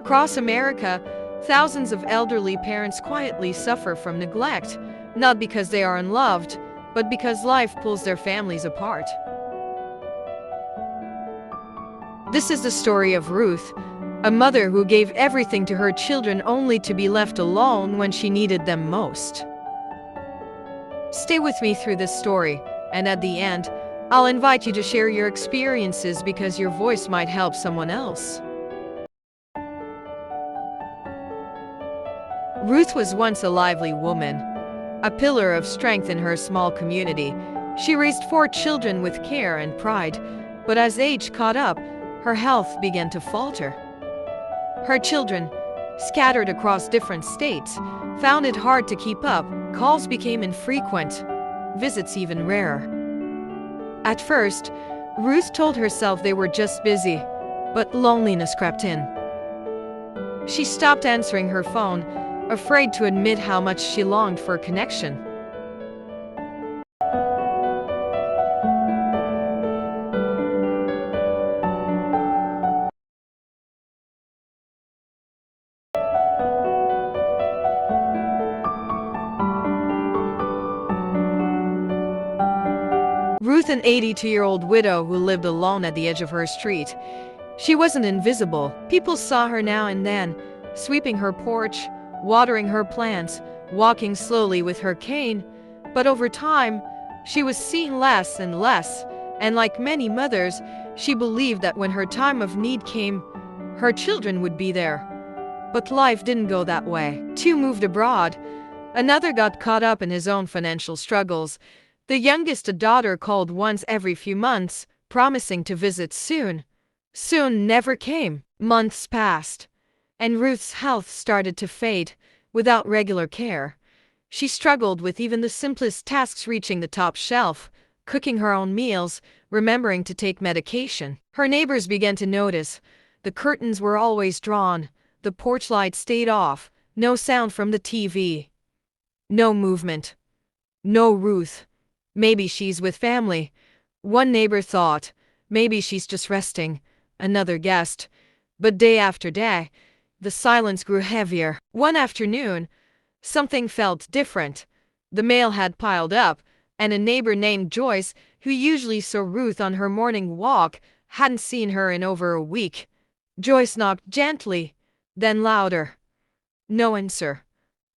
Across America, thousands of elderly parents quietly suffer from neglect, not because they are unloved, but because life pulls their families apart. This is the story of Ruth, a mother who gave everything to her children only to be left alone when she needed them most. Stay with me through this story, and at the end, I'll invite you to share your experiences because your voice might help someone else. Ruth was once a lively woman, a pillar of strength in her small community. She raised 4 children with care and pride, but as age caught up, her health began to falter. Her children, scattered across different states, found it hard to keep up. Calls became infrequent, visits even rarer. At first, Ruth told herself they were just busy, but loneliness crept in. She stopped answering her phone, afraid to admit how much she longed for connection. Ruth, an 82-year-old widow who lived alone at the edge of her street. She wasn't invisible. People saw her now and then, sweeping her porch, watering her plants, walking slowly with her cane. But over time, she was seen less and less, and like many mothers, she believed that when her time of need came, her children would be there. But life didn't go that way. 2 moved abroad. Another got caught up in his own financial struggles. The youngest, a daughter, called once every few months, promising to visit soon. Soon never came. Months passed, and Ruth's health started to fade. Without regular care, she struggled with even the simplest tasks, reaching the top shelf, cooking her own meals, remembering to take medication. Her neighbors began to notice. The curtains were always drawn, the porch light stayed off, no sound from the TV. No movement. No Ruth. Maybe she's with family. One neighbor thought, maybe she's just resting. Another guessed. But day after day, the silence grew heavier. One afternoon, something felt different. The mail had piled up, and a neighbor named Joyce, who usually saw Ruth on her morning walk, hadn't seen her in over a week. Joyce knocked gently, then louder. No answer.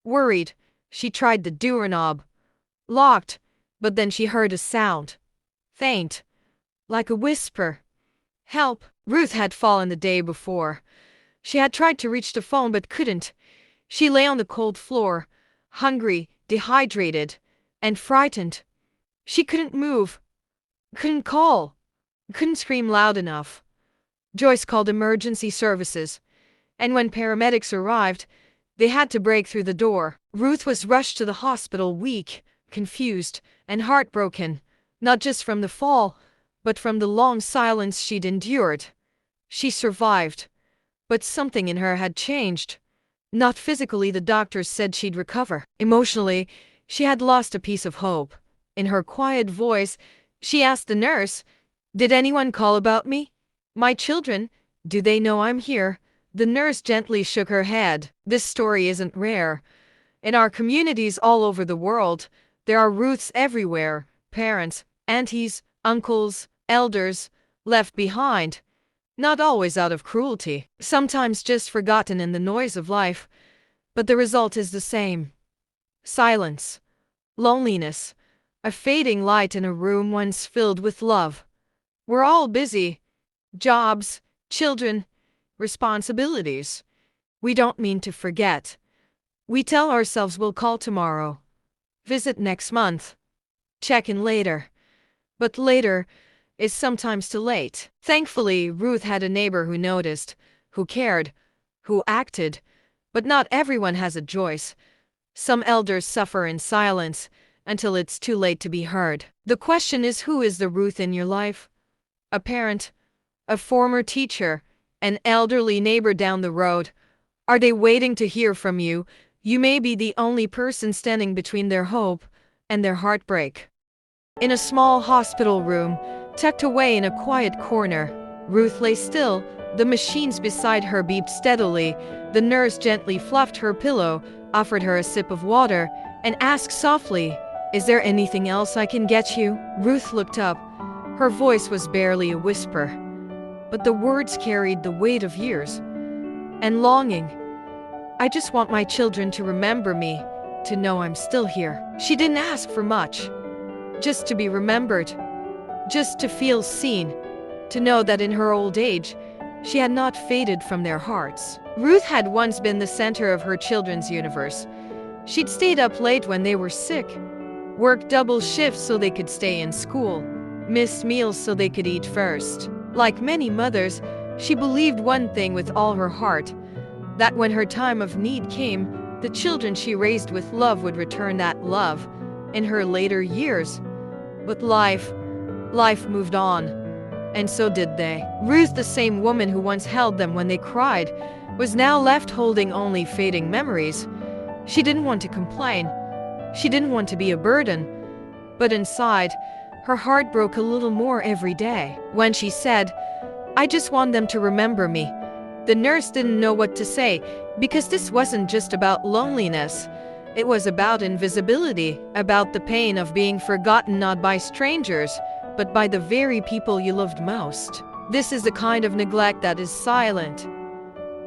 Worried, she tried the doorknob. Locked, but then she heard a sound. Faint, like a whisper. Help! Ruth had fallen the day before. She had tried to reach the phone but couldn't. She lay on the cold floor, hungry, dehydrated, and frightened. She couldn't move, couldn't call, couldn't scream loud enough. Joyce called emergency services, and when paramedics arrived, they had to break through the door. Ruth was rushed to the hospital, weak, confused, and heartbroken, not just from the fall, but from the long silence she'd endured. She survived, but something in her had changed. Not physically, the doctors said she'd recover. Emotionally, she had lost a piece of hope. In her quiet voice, she asked the nurse, "Did anyone call about me? My children? Do they know I'm here?" The nurse gently shook her head. This story isn't rare. In our communities all over the world, there are Ruths everywhere. Parents, aunties, uncles, elders, left behind. Not always out of cruelty, sometimes just forgotten in the noise of life. But the result is the same. Silence. Loneliness. A fading light in a room once filled with love. We're all busy. Jobs, children, responsibilities. We don't mean to forget. We tell ourselves we'll call tomorrow. Visit next month. Check in later. But later is sometimes too late. Thankfully, Ruth had a neighbor who noticed, who cared, who acted. But not everyone has a Joyce. Some elders suffer in silence until it's too late to be heard. The question is, who is the Ruth in your life? A parent? A former teacher? An elderly neighbor down the road? Are they waiting to hear from you? You may be the only person standing between their hope and their heartbreak. In a small hospital room, tucked away in a quiet corner, Ruth lay still, The machines beside her beeped steadily. The nurse gently fluffed her pillow, offered her a sip of water, and asked softly, "Is there anything else I can get you?" Ruth looked up. Her voice was barely a whisper, but the words carried the weight of years and longing. "I just want my children to remember me, to know I'm still here." She didn't ask for much, just to be remembered, just to feel seen, to know that in her old age, she had not faded from their hearts. Ruth had once been the center of her children's universe. She'd stayed up late when they were sick, worked double shifts so they could stay in school, missed meals so they could eat first. Like many mothers, she believed one thing with all her heart, that when her time of need came, the children she raised with love would return that love in her later years. But life moved on, and so did they. Ruth, the same woman who once held them when they cried, was now left holding only fading memories. She didn't want to complain. She didn't want to be a burden. But inside, her heart broke a little more every day. When she said, "I just want them to remember me," the nurse didn't know what to say, because this wasn't just about loneliness. It was about invisibility, about the pain of being forgotten not by strangers, but by the very people you loved most. This is the kind of neglect that is silent.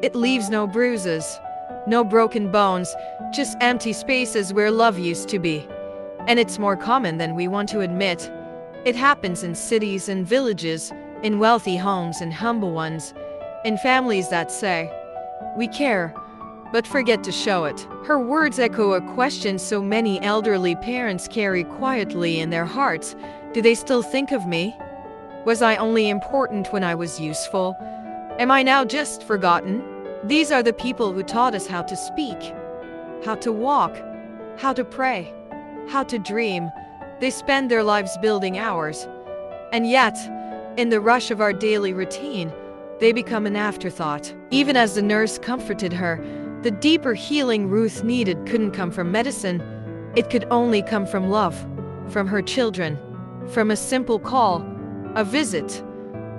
It leaves no bruises, no broken bones, just empty spaces where love used to be. And it's more common than we want to admit. It happens in cities and villages, in wealthy homes and humble ones, in families that say, "We care," but forget to show it. Her words echo a question so many elderly parents carry quietly in their hearts. Do they still think of me? Was I only important when I was useful? Am I now just forgotten? These are the people who taught us how to speak, how to walk, how to pray, how to dream. They spend their lives building ours. And yet, in the rush of our daily routine, they become an afterthought. Even as the nurse comforted her, the deeper healing Ruth needed couldn't come from medicine. It could only come from love, from her children, from a simple call, a visit,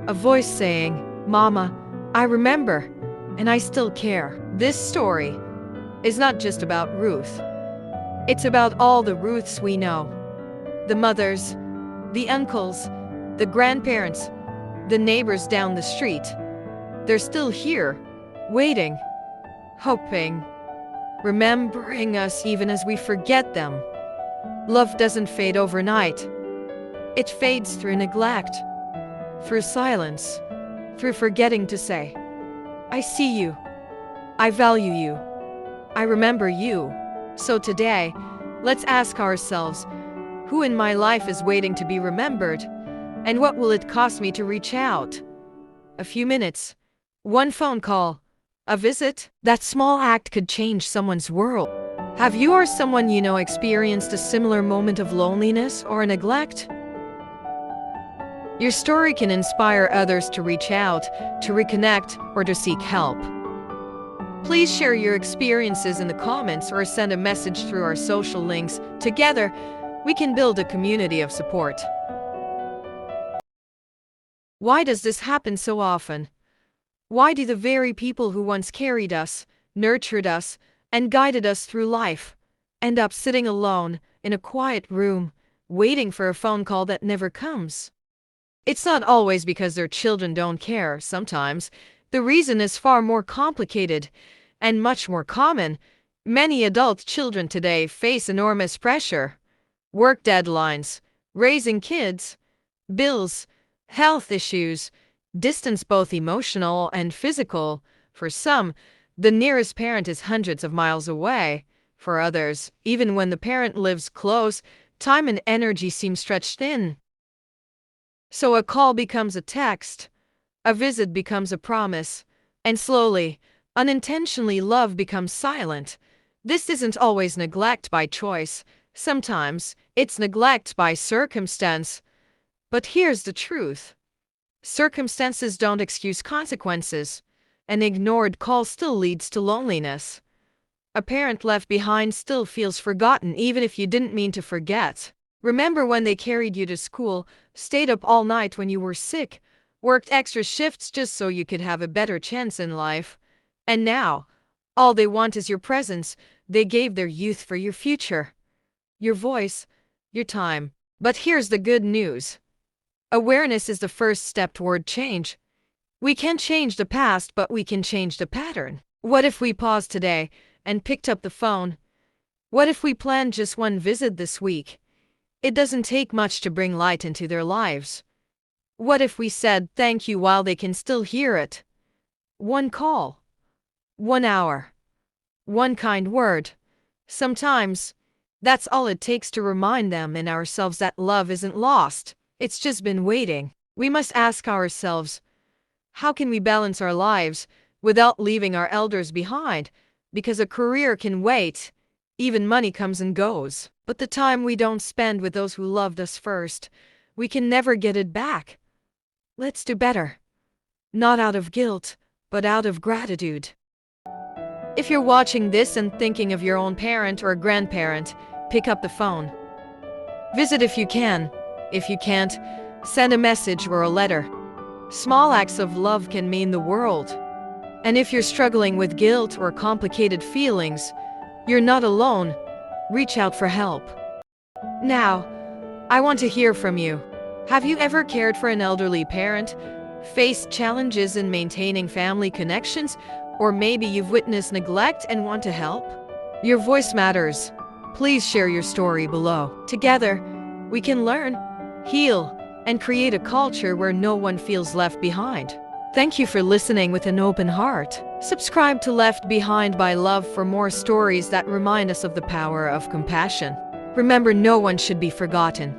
a voice saying, "Mama, I remember, and I still care." This story is not just about Ruth. It's about all the Ruths we know. The mothers, the uncles, the grandparents, the neighbors down the street. They're still here, waiting, hoping, remembering us even as we forget them. Love doesn't fade overnight. It fades through neglect, through silence, through forgetting to say, "I see you. I value you. I remember you." So today, let's ask ourselves, who in my life is waiting to be remembered? And what will it cost me to reach out? A few minutes, one phone call, a visit? That small act could change someone's world. Have you or someone you know experienced a similar moment of loneliness or neglect? Your story can inspire others to reach out, to reconnect, or to seek help. Please share your experiences in the comments or send a message through our social links. Together, we can build a community of support. Why does this happen so often? Why do the very people who once carried us, nurtured us, and guided us through life end up sitting alone in a quiet room, waiting for a phone call that never comes? It's not always because their children don't care. Sometimes the reason is far more complicated and much more common. Many adult children today face enormous pressure. Work deadlines, raising kids, bills, health issues, distance, both emotional and physical. For some, the nearest parent is hundreds of miles away. For others, even when the parent lives close, time and energy seem stretched thin. So a call becomes a text, a visit becomes a promise, and slowly, unintentionally, love becomes silent. This isn't always neglect by choice. Sometimes it's neglect by circumstance. But here's the truth. Circumstances don't excuse consequences. An ignored call still leads to loneliness. A parent left behind still feels forgotten even if you didn't mean to forget. Remember when they carried you to school, stayed up all night when you were sick, worked extra shifts just so you could have a better chance in life. And now, all they want is your presence. They gave their youth for your future, your voice, your time. But here's the good news. Awareness is the first step toward change. We can't change the past, but we can change the pattern. What if we paused today and picked up the phone? What if we planned just one visit this week? It doesn't take much to bring light into their lives. What if we said thank you while they can still hear it? One call, 1 hour, one kind word. Sometimes, that's all it takes to remind them and ourselves that love isn't lost. It's just been waiting. We must ask ourselves, how can we balance our lives without leaving our elders behind? Because a career can wait. Even money comes and goes. But the time we don't spend with those who loved us first, we can never get it back. Let's do better. Not out of guilt, but out of gratitude. If you're watching this and thinking of your own parent or grandparent, pick up the phone. Visit if you can. If you can't, send a message or a letter. Small acts of love can mean the world. And if you're struggling with guilt or complicated feelings, you're not alone. Reach out for help. Now, I want to hear from you. Have you ever cared for an elderly parent, faced challenges in maintaining family connections, or maybe you've witnessed neglect and want to help? Your voice matters. Please share your story below. Together, we can learn, heal, and create a culture where no one feels left behind. Thank you for listening with an open heart. Subscribe to Left Behind by Love for more stories that remind us of the power of compassion. Remember, no one should be forgotten.